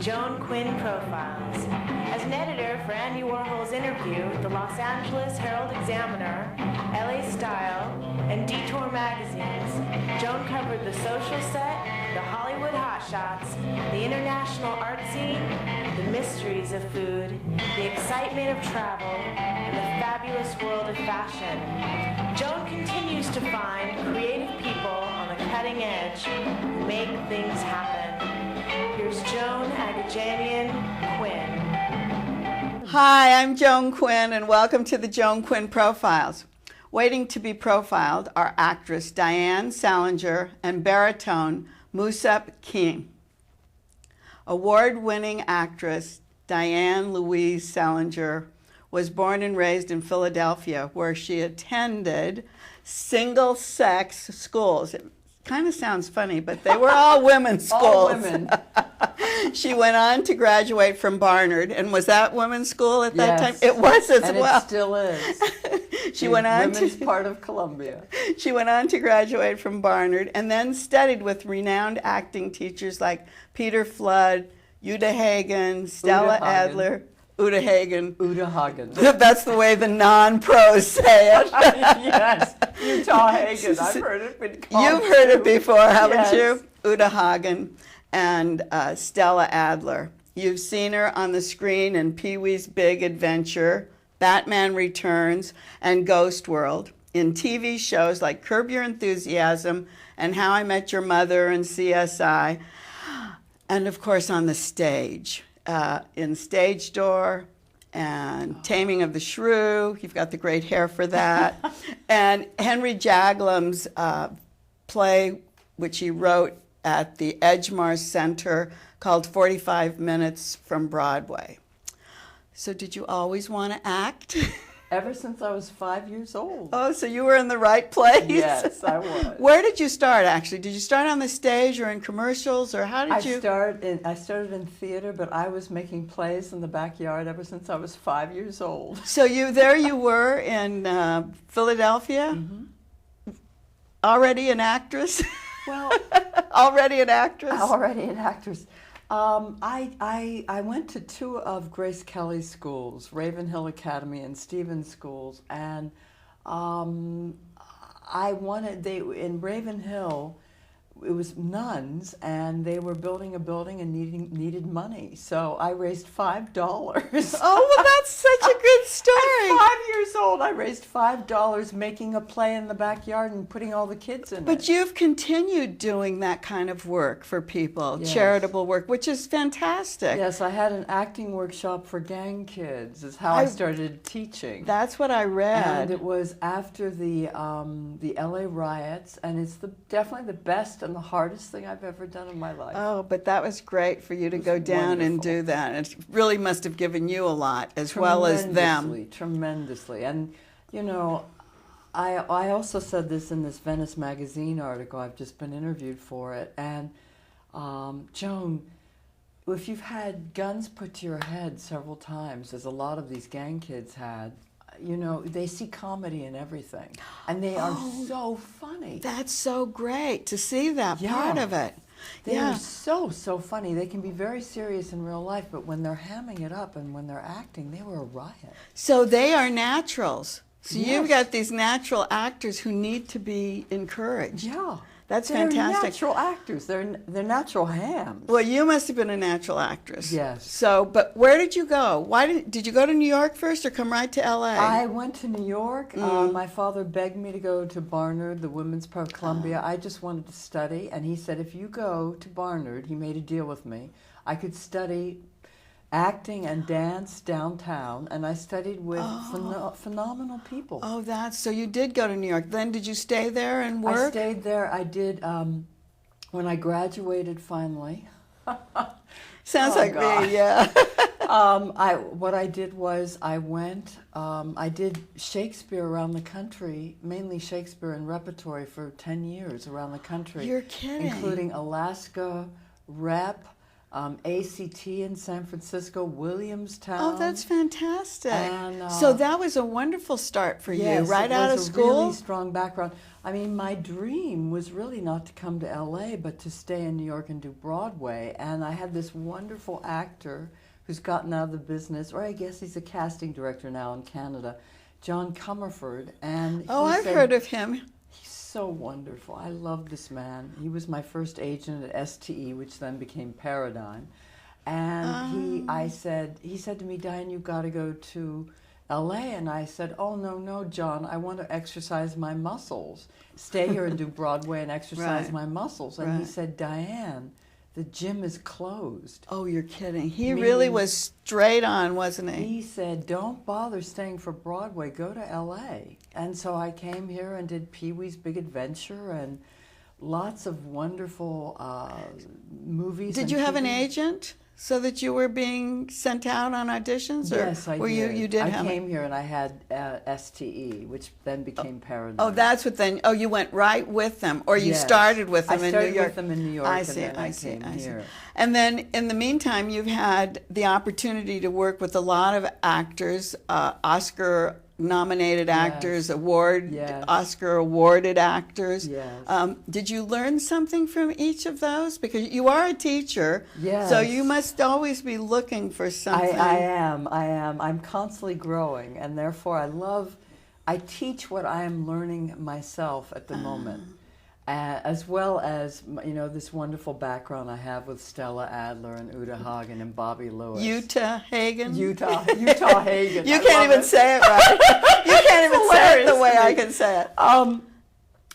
Joan Quinn Profiles. As an editor for Andy Warhol's Interview, the Los Angeles Herald-Examiner, LA Style, and Detour magazines, Joan covered the social set, the Hollywood hotshots, the international art scene, the mysteries of food, the excitement of travel, and the fabulous world of fashion. Joan continues to find creative people on the cutting edge who make things happen. Here's Joan Quinn. Hi, I'm Joan Quinn, and welcome to the Joan Quinn Profiles. Waiting to be profiled are actress Diane Salinger and baritone Museop Kim. Award-winning actress Diane Louise Salinger was born and raised in Philadelphia, where she attended single-sex schools. It kind of sounds funny, but they were all women's schools. All women. She went on to graduate from Barnard, and was that women's school at that time? Yes. It was as and well. It still is. She went on women's part of Columbia. She went on to graduate from Barnard and then studied with renowned acting teachers like Peter Flood, Uta Hagen, Stella Adler. Uta Hagen. Uta Hagen. That's the way the non-pros say it. Yes, Utah Hagen. I've heard it been called. You've heard it before, haven't Yes. you? Uta Hagen and Stella Adler. You've seen her on the screen in Pee-wee's Big Adventure, Batman Returns, and Ghost World, in TV shows like Curb Your Enthusiasm and How I Met Your Mother and CSI, and of course on the stage, in Stage Door and Taming of the Shrew. You've got the great hair for that. And Henry Jaglam's play, which he wrote at the Edgemar Center, called 45 Minutes from Broadway. So did you always want to act? Ever since I was 5 years old. Oh, so you were in the right place? Yes, I was. Where did you start, actually? Did you start on the stage or in commercials, or how did you? I started in theater, but I was making plays in the backyard ever since I was 5 years old. So you were in Philadelphia? Mm-hmm. Already an actress? Well, Already an actress? already an actress. I went to two of Grace Kelly's schools, Ravenhill Academy and Stevens schools, and in Ravenhill, it was nuns, and they were building a building and needed money. So I raised $5. Oh, well, that's such a good story. At 5 years old, I raised $5 making a play in the backyard and putting all the kids in it. But you've continued doing that kind of work for people, Yes. charitable work, which is fantastic. Yes, I had an acting workshop for gang kids, is how I started teaching. That's what I read. And it was after the LA riots, and it's definitely the best and the hardest thing I've ever done in my life. Oh, but that was great for you to go down and do that. It really must have given you a lot, as well as them. Tremendously. And, you know, I also said this in this Venice magazine article. I've just been interviewed for it. And, Joan, if you've had guns put to your head several times, as a lot of these gang kids had, you know, they see comedy in everything. And they are so funny. That's so great to see that part of it. They are so funny. They can be very serious in real life, but when they're hamming it up and when they're acting, they were a riot. So they are naturals. So Yes. you've got these natural actors who need to be encouraged. Yeah. That's They're fantastic. natural actors. They're natural hams. Well, you must have been a natural actress. Yes. So, but where did you go? Did you go to New York first or come right to LA? I went to New York. My father begged me to go to Barnard, the women's part of Columbia. I just wanted to study, and he said, if you go to Barnard, he made a deal with me, I could study acting and dance downtown, and I studied with phenomenal people. Oh, so you did go to New York. Then did you stay there and work? I stayed there. I did, when I graduated finally. Sounds like God. me, yeah. What I did was I went, I did Shakespeare around the country, mainly Shakespeare and repertory for 10 years around the country. You're kidding. Including Alaska, Rep, ACT in San Francisco, Williamstown. Oh, that's fantastic. And, so that was a wonderful start for you, right out of school? Yes, it was a really strong background. I mean, my dream was really not to come to LA, but to stay in New York and do Broadway. And I had this wonderful actor who's gotten out of the business, or I guess he's a casting director now in Canada, John Comerford. And I've heard of him. He's so wonderful. I love this man. He was my first agent at STE, which then became Paradigm. And he said to me, Diane, you've got to go to LA. And I said, oh, no, John, I want to exercise my muscles. Stay here and do Broadway and exercise my muscles. And he said, Diane, the gym is closed. Oh, you're kidding. He really was straight on, wasn't he? He said, don't bother staying for Broadway. Go to LA. And so I came here and did Pee-wee's Big Adventure and lots of wonderful movies. Did you have an agent so that you were being sent out on auditions? Or yes, I did. You did I came here and I had STE, which then became Paradigm. Oh, that's what then. Oh, you went right with them, or you started with them in New York. I started with them in New York. I see. And then I came here. And then in the meantime, you've had the opportunity to work with a lot of actors, Oscar-nominated actors, Oscar-awarded actors. Yes. Did you learn something from each of those? Because you are a teacher, yes. So you must always be looking for something. I am. I'm constantly growing, and therefore I teach what I am learning myself at the moment. As well as, this wonderful background I have with Stella Adler and Uta Hagen and Bobby Lewis. Utah Hagen? Utah Hagen. You can't even say it right. You can't even say it the way I can say it.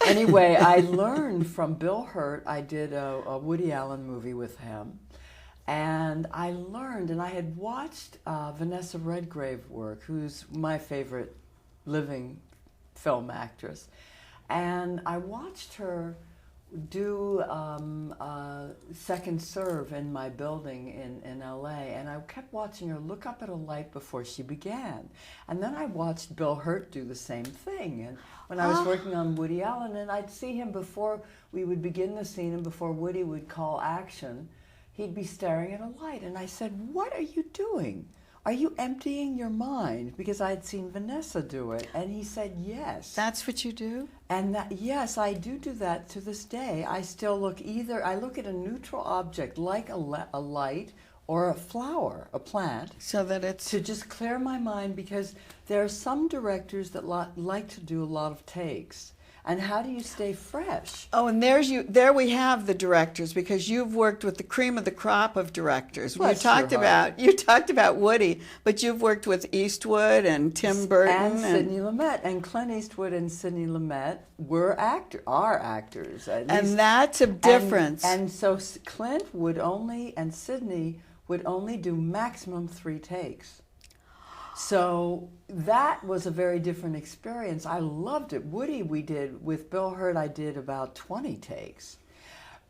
Anyway, I learned from Bill Hurt. I did a Woody Allen movie with him. And I learned, and I had watched Vanessa Redgrave work, who's my favorite living film actress. And I watched her do Second Serve in my building in LA, and I kept watching her look up at a light before she began. And then I watched Bill Hurt do the same thing. And when I was working on Woody Allen, and I'd see him before we would begin the scene and before Woody would call action, he'd be staring at a light. And I said, what are you doing? Are you emptying your mind? Because I had seen Vanessa do it. And he said, yes. That's what you do? And yes, I do that to this day. I still look I look at a neutral object like a light or a flower, a plant. So that it's... To just clear my mind, because there are some directors that like to do a lot of takes. And how do you stay fresh? Oh, and there we have the directors, because you've worked with the cream of the crop of directors. You talked about Woody, but you've worked with Eastwood and Tim Burton and Sidney Lumet, and Clint Eastwood and Sidney Lumet are actors. And that's a difference. And so Clint and Sidney would only do maximum 3 takes. So that was a very different experience. I loved it. Woody, we did with Bill Hurt. I did about 20 takes.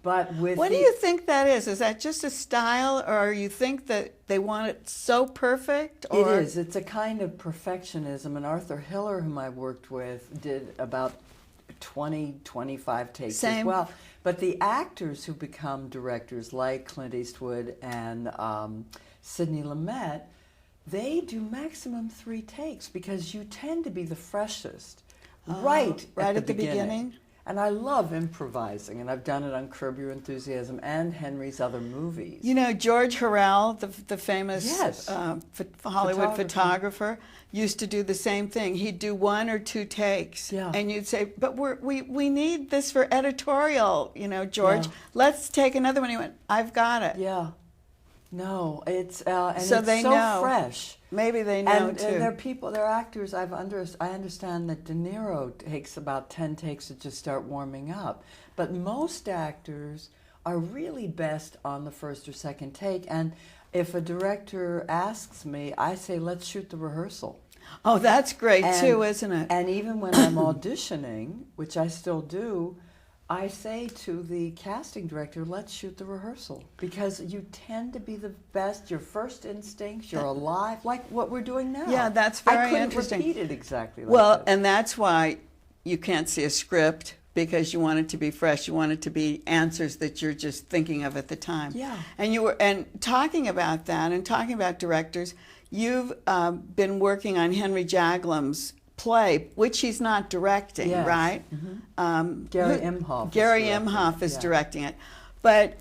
But what do you think that is? Is that just a style, or you think that they want it so perfect? Or? It is. It's a kind of perfectionism. And Arthur Hiller, whom I worked with, did about 20, 25 takes as well. But the actors who become directors, like Clint Eastwood and Sidney Lumet, they do maximum 3 takes, because you tend to be the freshest right at the beginning. And I love improvising, and I've done it on Curb Your Enthusiasm and Henry's other movies. You know, George Horrell, the famous Hollywood photographer, used to do the same thing. He'd do 1 or 2 takes, and you'd say, but we need this for editorial, George. Let's take another one. He went, I've got it. Yeah. No, it's and so it's they so know. Fresh. Maybe they know and, too. And they're actors. I understand that De Niro takes about 10 takes to just start warming up, but most actors are really best on the first or second take. And if a director asks me, I say, let's shoot the rehearsal. Oh, that's great too, isn't it? And even when I'm auditioning, which I still do, I say to the casting director, let's shoot the rehearsal, because you tend to be the best. Your first instincts, you're alive, like what we're doing now. Yeah, that's very interesting. I couldn't interesting. repeat it exactly like well, this. And that's why you can't see a script, because you want it to be fresh. You want it to be answers that you're just thinking of at the time. Yeah. And talking about that and talking about directors, you've been working on Henry Jaglam's play, which he's not directing, Yes. right? Gary Imhoff. Gary Imhoff is directing it. But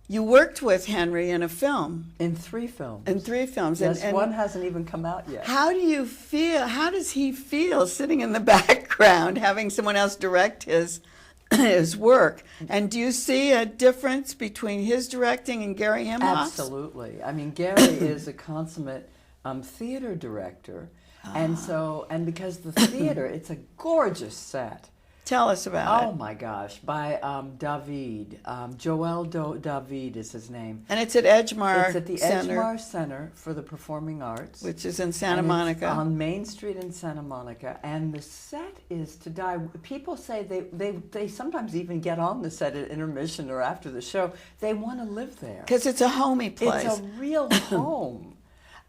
you worked with Henry in a film. In 3 films. In 3 films. Yes, and one hasn't even come out yet. how do you feel? How does he feel sitting in the background, having someone else direct his work? And do you see a difference between his directing and Gary Imhoff's? Absolutely. I mean, Gary is a consummate theater director, and because the theater, it's a gorgeous set. Tell us about Oh it. my gosh, by David. Joel David is his name. And it's at Edgemar It's at the Center, Edgemar Center for the Performing Arts. which is in Santa And it's Monica. on Main Street in Santa Monica, and the set is to die. People say they sometimes even get on the set at intermission or after the show. They want to live there. Because it's a homey place. It's a real home,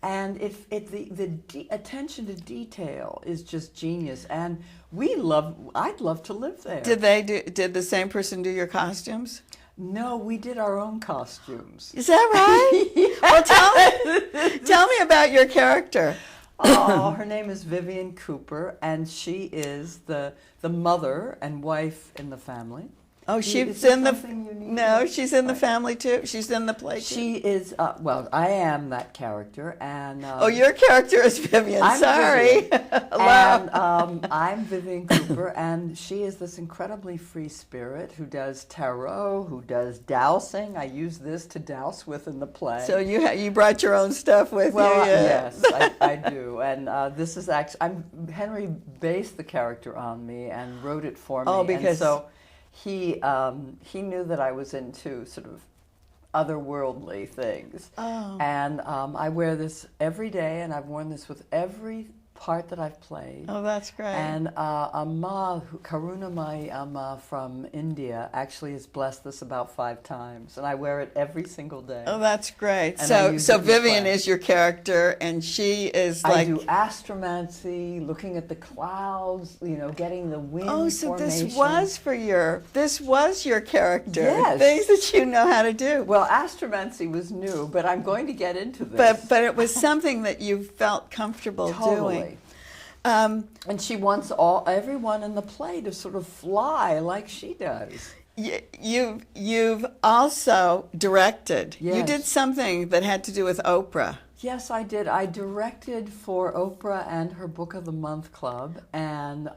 and the attention to detail is just genius. And I'd love to live there. Did the same person do your costumes? No, we did our own costumes. Is that right? Yes. Well, tell me about your character. Oh, her name is Vivian Cooper, and she is the mother and wife in the family. Oh, Is she's there in the something you need no, to- she's in the family too. She's in the play too. She is well. I am that character, and Oh, your character is Vivian. I'm Sorry. Vivian. Hello. And I'm Vivian Cooper, and she is this incredibly free spirit who does tarot, who does dowsing. I use this to douse with in the play. So you brought your own stuff with Well, you? yes, I do. And this is actually, Henry based the character on me and wrote it for me. Oh, because- and so he knew that I was into sort of otherworldly things. Oh. And I wear this every day, and I've worn this with every part that I've played. Oh, that's great. And Karuna, my Amma from India, actually has blessed this about 5 times, and I wear it every single day. Oh, that's great. And I So use it in the Vivian play. is your character, and she is I like. do astromancy, looking at the clouds, getting the wind Oh, so formation. this was your character. Yes. Things that you know how to do. Well, astromancy was new, but I'm going to get into this. But it was something that you felt comfortable Totally. doing. And she wants everyone in the play to sort of fly like she does. You've also directed. You Yes. did something that had to do with Oprah. Yes, I did. I directed for Oprah and her Book of the Month Club, and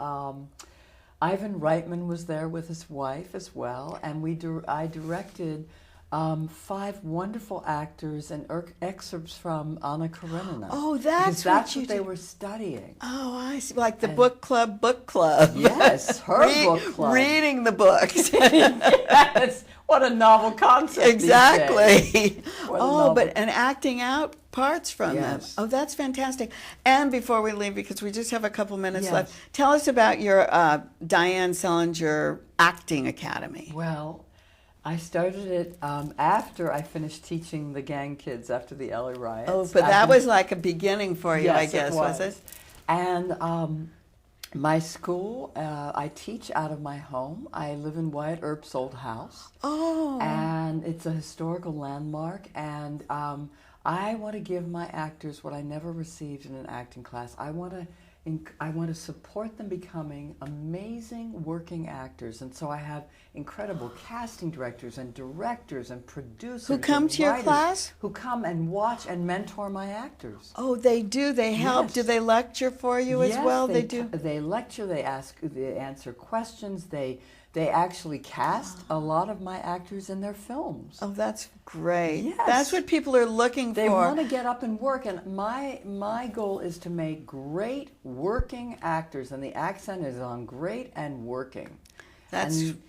Ivan Reitman was there with his wife as well, and I directed 5 wonderful actors and excerpts from Anna Karenina. Oh, because that's what you what they did. were studying. Oh, I see. Like the And- book club. Yes, her book club. Reading the books. Yes, what a novel concept. these days. Exactly. What a Oh, novel- but and acting out parts from them. Yes. Oh, that's fantastic. And before we leave, because we just have a couple minutes Yes. left, tell us about your Diane Salinger Acting Academy. Well, I started it after I finished teaching the gang kids after the LA riots. Oh, but that was like a beginning for you, I Yes, guess, was it? And my school, I teach out of my home. I live in Wyatt Earp's old house. Oh. And it's a historical landmark. And I want to give my actors what I never received in an acting class. I want to support them becoming amazing working actors. And so I have incredible casting directors and directors and producers Who come and to your writers class? who come and watch and mentor my actors. Oh, they do. They help. Yes. Do they lecture for you as Yes, well? They They do. They lecture. They answer questions. They actually cast a lot of my actors in their films. Oh, that's great. Yes. That's what people are looking They for. want to get up and work, and my goal is to make great working actors, and the accent is on great and working. That's And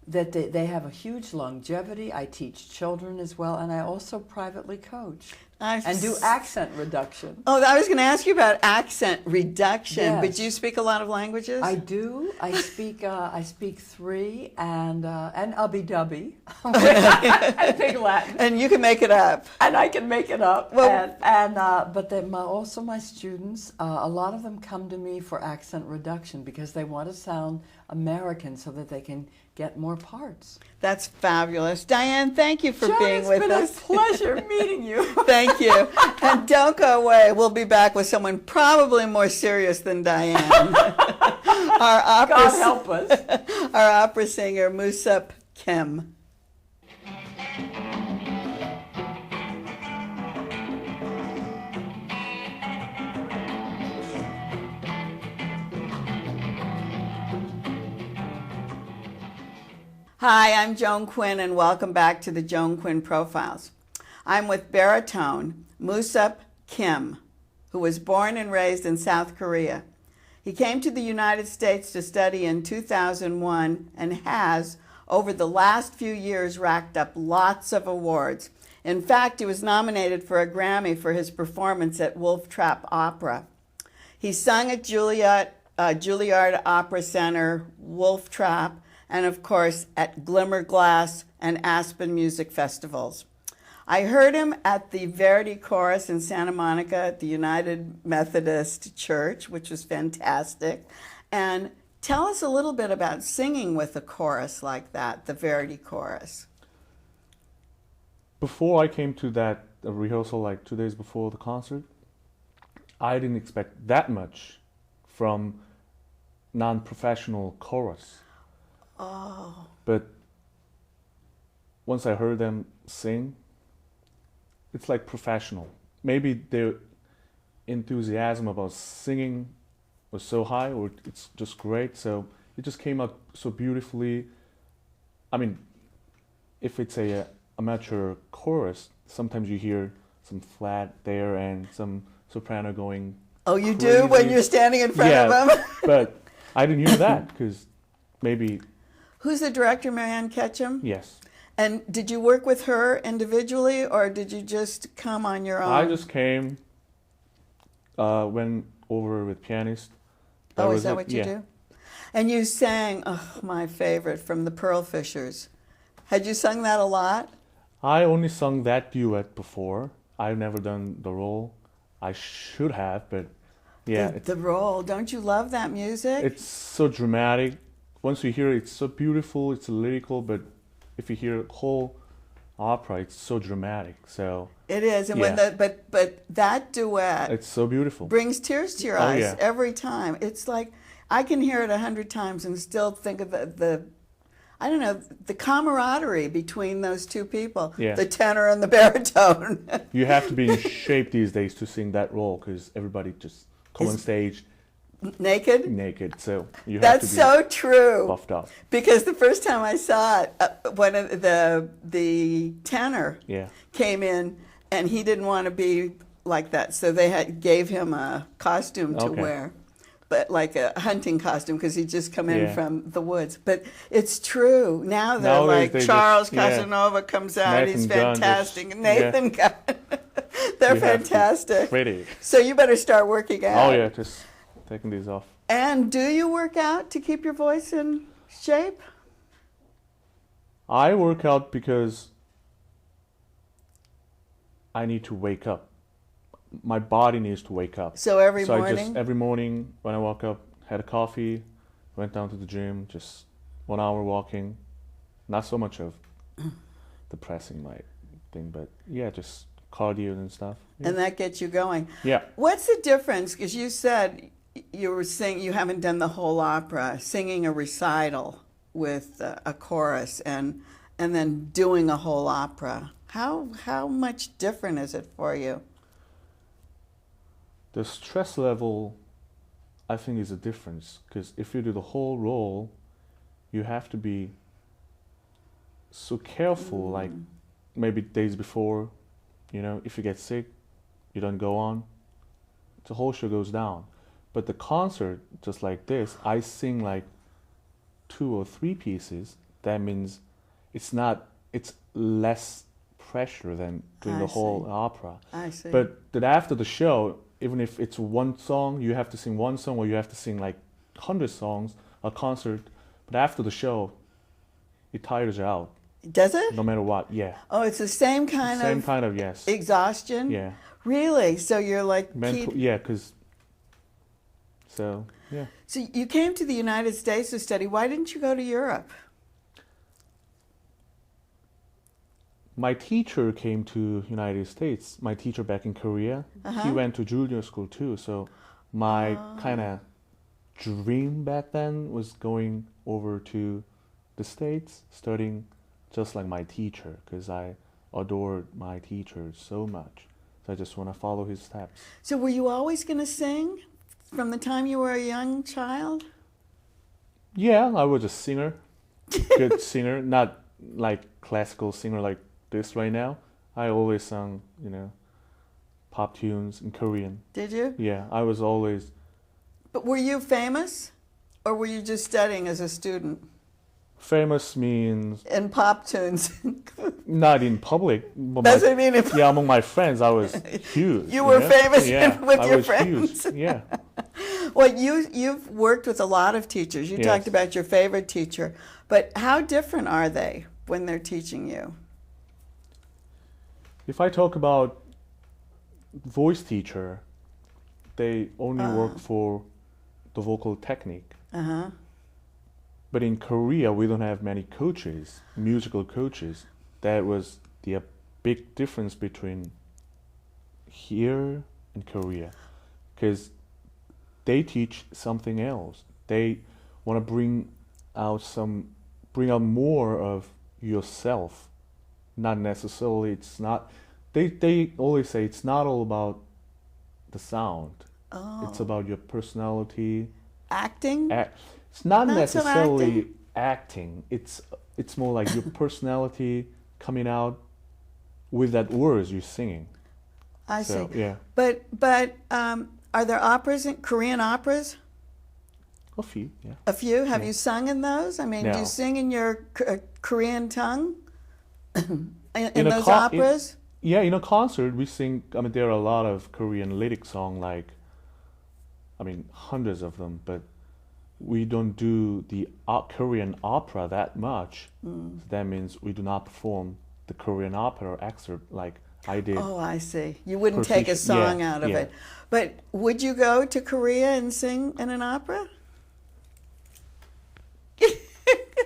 that they have a huge longevity. I teach children as well, and I also privately coach. and do accent reduction. Oh, I was going to ask you about accent reduction, Yes. but do you speak a lot of languages? I do. I speak 3 and ubby-dubby, and Big Latin. And you can make it up. And I can make it up. Well- But also my students, a lot of them come to me for accent reduction because they want to sound American so that they can get more parts. That's fabulous. Diane, thank you for Joan, being with us. it's been a pleasure meeting you. Thank you. And don't go away. We'll be back with someone probably more serious than Diane. God help us. Our opera singer, Museop Kim. Hi, I'm Joan Quinn, and welcome back to the Joan Quinn Profiles. I'm with baritone Museop Kim, who was born and raised in South Korea. He came to the United States to study in 2001 and has, over the last few years, racked up lots of awards. In fact, he was nominated for a Grammy for his performance at Wolf Trap Opera. He sung at Juilliard Opera Center, Wolf Trap, and of course at Glimmerglass and Aspen Music Festivals. I heard him at the Verdi Chorus in Santa Monica at the United Methodist Church, which was fantastic. And tell us a little bit about singing with a chorus like that, the Verdi Chorus. Before I came to that rehearsal, like 2 days before the concert, I didn't expect that much from non-professional chorus. Oh. But once I heard them sing, it's like professional. Maybe their enthusiasm about singing was so high, or it's just great, so it just came out so beautifully. I mean, if it's a amateur chorus, sometimes you hear some flat there and some soprano going Oh, you crazy. do when you're standing in front of them? But I didn't hear that because maybe, Who's the director, Marianne Ketchum? yes. And did you work with her individually, or did you just come on your own? I just came, went over with pianist. Oh, is was that it. what you Yeah. do? And you sang, oh, my favorite, from the Pearl Fishers. Had you sung that a lot? I only sung that duet before. I've never done the role. I should have, but yeah. The role. Don't you love that music? It's so dramatic. Once you hear it, it's so beautiful, it's lyrical, but if you hear a whole opera, it's so dramatic. So It is. And yeah. but that duet it's so beautiful. brings tears to your Oh, eyes yeah. every time. It's like I can hear it 100 times and still think of the I don't know, the camaraderie between those two people, Yeah. the tenor and the baritone. You have to be in shape these days to sing that role because everybody just come on Is- stage Naked? naked. So you have That's to be so true. buffed up. Because the first time I saw it, when the tenor Yeah. came in, and he didn't want to be like that, so they gave him a costume to Okay. wear, but like a hunting costume because he'd just come in Yeah. from the woods. But it's true. Now they're Nowadays like they just- Charles yeah. Casanova comes out. He's Nathan Gunn fantastic. just- Nathan Gunn. They're You have to be fantastic. Pretty. So you better start working out. Oh yeah, just taking these off. And do you work out to keep your voice in shape? I work out because I need to wake up. My body needs to wake up. So every So morning? every morning when I woke up, had a coffee, went down to the gym, just 1 hour walking. Not so much of depressing my thing, but yeah, just cardio and stuff. Yeah. And that gets you going. Yeah. What's the difference? Because you said you haven't done the whole opera, singing a recital with a chorus, and then doing a whole opera. How much different is it for you? The stress level, I think, is a difference because if you do the whole role, you have to be so careful. Like maybe days before, if you get sick, you don't go on. The whole show goes down. But the concert, just like this, I sing like 2 or 3 pieces. That means it's less pressure than doing I the whole see. opera. I see. But that after the show, even if it's one song, you have to sing one song, or you have to sing like 100 songs, a concert. But after the show, it tires you out, Does it? no matter what. Yeah. Oh, it's the same kind Same of kind of, yes. exhaustion? Yeah. Really? So you're like... Mental, yeah, because, so, yeah. So you came to the United States to study. Why didn't you go to Europe? My teacher came to United States. My teacher back in Korea, Uh-huh. he went to junior school too. So my kind of dream back then was going over to the States, studying just like my teacher, because I adored my teacher so much. So I just want to follow his steps. So were you always going to sing from the time you were a young child? Yeah, I was a singer, good singer, not like classical singer like this right now. I always sung, pop tunes in Korean. Did you? Yeah, I was always But were you famous? Or were you just studying as a student? famous means In pop tunes? not in public. But That's what I mean. yeah, among my friends, I was huge. You were famous yeah, with I your was friends. Huge. Yeah. Well, you've worked with a lot of teachers. You Yes. talked about your favorite teacher. But how different are they when they're teaching you? If I talk about voice teacher, they only work for the vocal technique. Uh-huh. But in Korea, we don't have many coaches, musical coaches. That was the big difference between here and Korea, because they teach something else. They want to bring out more of yourself. Not necessarily. It's not. They always say it's not all about the sound. Oh. It's about your personality. Acting? It's not Not so necessarily acting. It's more like your personality coming out with that words you're singing. I So see. yeah, But are there operas, Korean operas? a few. Yeah. A few? Have Yeah. you sung in those? I mean, do No. you sing in your Korean tongue? in In a those co- in- operas? Yeah, in a concert we sing. I mean, there are a lot of Korean lyric songs, like, I mean, hundreds of them. But we don't do the Korean opera that much. So that means we do not perform the Korean opera excerpt like I did. Oh, I see. You wouldn't take a Proficient- song yeah, out of yeah. it. But would you go to Korea and sing in an opera?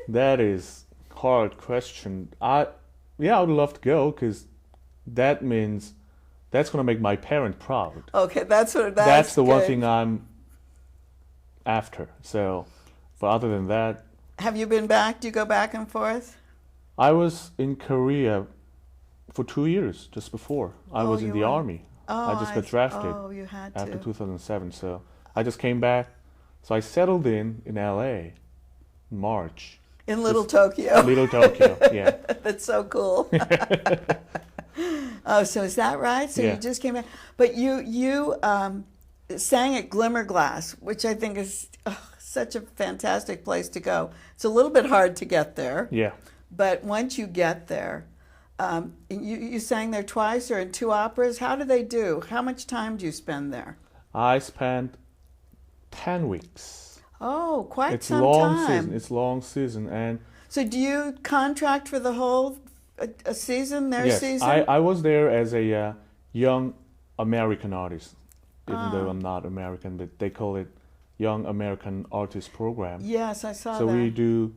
That is hard question. I would love to go, because that means that's gonna make my parent proud. Okay, that's That's the one good. thing I'm after. So, but other than that, Have you been back? Do you go back and forth? I was in Korea for 2 years just before. I Oh, was in you the were? army. Oh, I just got drafted Oh, you had after to. 2007. So I just came back. So I settled in LA in March. In Little Tokyo. Little Tokyo, yeah. That's so cool. Oh, so is that right? So Yeah. you just came back, but you sang at Glimmerglass, which I think is such a fantastic place to go. It's a little bit hard to get there, Yeah. but once you get there, you sang there twice or in two operas. How do they do? How much time do you spend there? I spent 10 weeks. Oh, quite It's some long time. season. It's long season, and So do you contract for the whole a season, their yes, season? I was there as a young American artist, even Ah. though I'm not American, but they call it Young American Artist Program. Yes, I saw So that. we do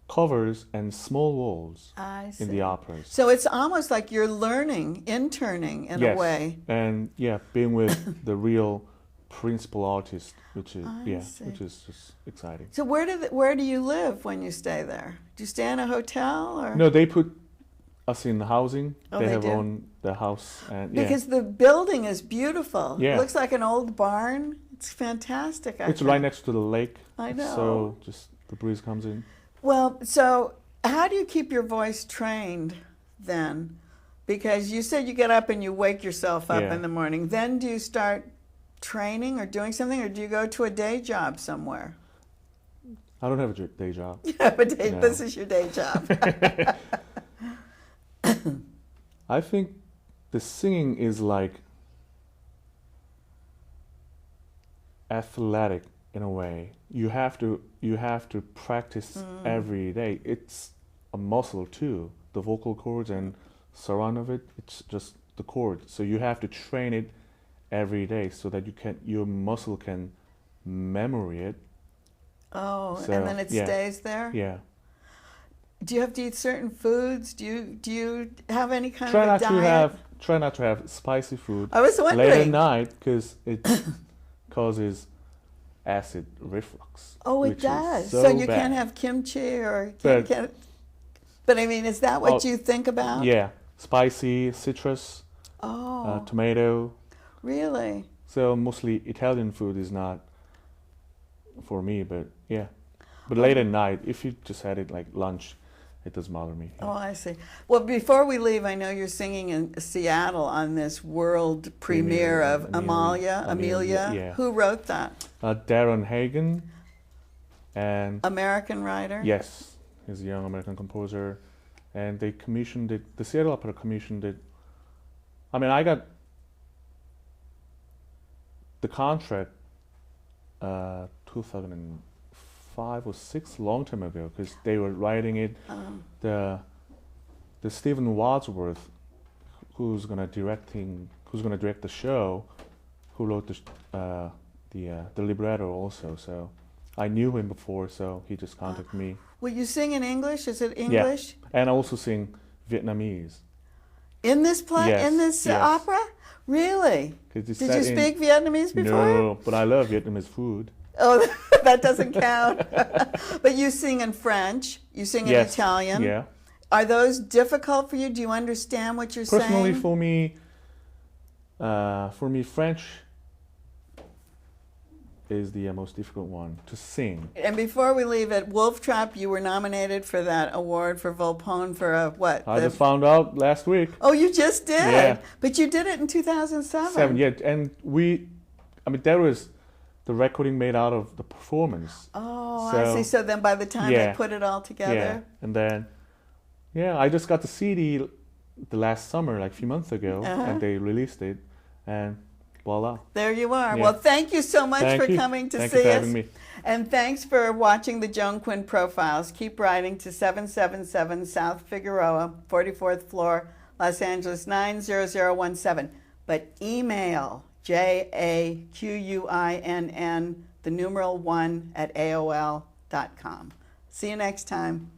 covers and small roles I see. in the operas. So it's almost like you're learning, interning in Yes, a way. and being with the real principal artist, which is I see. which is just exciting. So where do you live when you stay there? Do you stay in a hotel or? No, they put us in housing. Oh, they they have do? own the house, and Because the building is beautiful. Yeah. It looks like an old barn. It's fantastic. it's right next to the lake. I know. So just the breeze comes in. Well, so how do you keep your voice trained then? Because you said you get up and you wake yourself up Yeah. in the morning. Then do you start training or doing something, or do you go to a day job somewhere? I don't have a day job. You have a day. No. This is your day job. I think the singing is like athletic in a way. You have to practice every day. It's a muscle too. The vocal cords and surround of it, it's just the chord. So you have to train it every day so that your muscle can memory it. Oh, So, and then it yeah. stays there? Yeah. Do you have to eat certain foods? Do you have any kind Try of a not diet? to have spicy food I was late at wondering. night because it causes acid reflux. Oh, it which is does. so So you bad. can't have kimchi or But- but I mean, is that what Oh, you think about? Yeah, spicy, citrus, Oh, tomato. really? So mostly Italian food is not for me, but yeah. But late at night, if you just had it like lunch, it doesn't bother me. Oh, I see. Well, before we leave, I know you're singing in Seattle on this world premiere of Amelia. Yeah. Who wrote that? Darren Hagen, and American writer? yes, he's a young American composer, and they commissioned it. The Seattle Opera commissioned it. I mean, I got the contract 2005 or 6, long time ago, because they were writing it. The Stephen Wadsworth, who's gonna direct the show, who wrote the libretto also. So I knew him before, so he just contacted me. Will you sing in English? Is it English? And I also sing Vietnamese. In this play? Yes, In this yes. opera? Really? 'Cause it's Did set you in- speak Vietnamese before? No, but I love Vietnamese food. Oh, that doesn't count. But you sing in French. You sing in Yes. Italian. Yeah. Are those difficult for you? Do you understand what you're Personally, saying? for me, French is the most difficult one to sing. And before we leave it, Wolf Trap, you were nominated for that award for Volpone for what? I just found out last week. Oh, you just did? Yeah. But you did it in 2007. 7, yeah, and that was the recording made out of the performance. Oh, I So- see. So then by the time Yeah. they put it all together. Yeah, and then, I just got the CD the last summer, like a few months ago, and they released it, and voila. There you are. Yeah. Well, thank you so much Thank for you. coming to Thank see you for us. having me. And thanks for watching the Joan Quinn Profiles. Keep writing to 777 South Figueroa, 44th floor, Los Angeles 90017. But email JAQUINN, the numeral 1 at AOL.com. See you next time.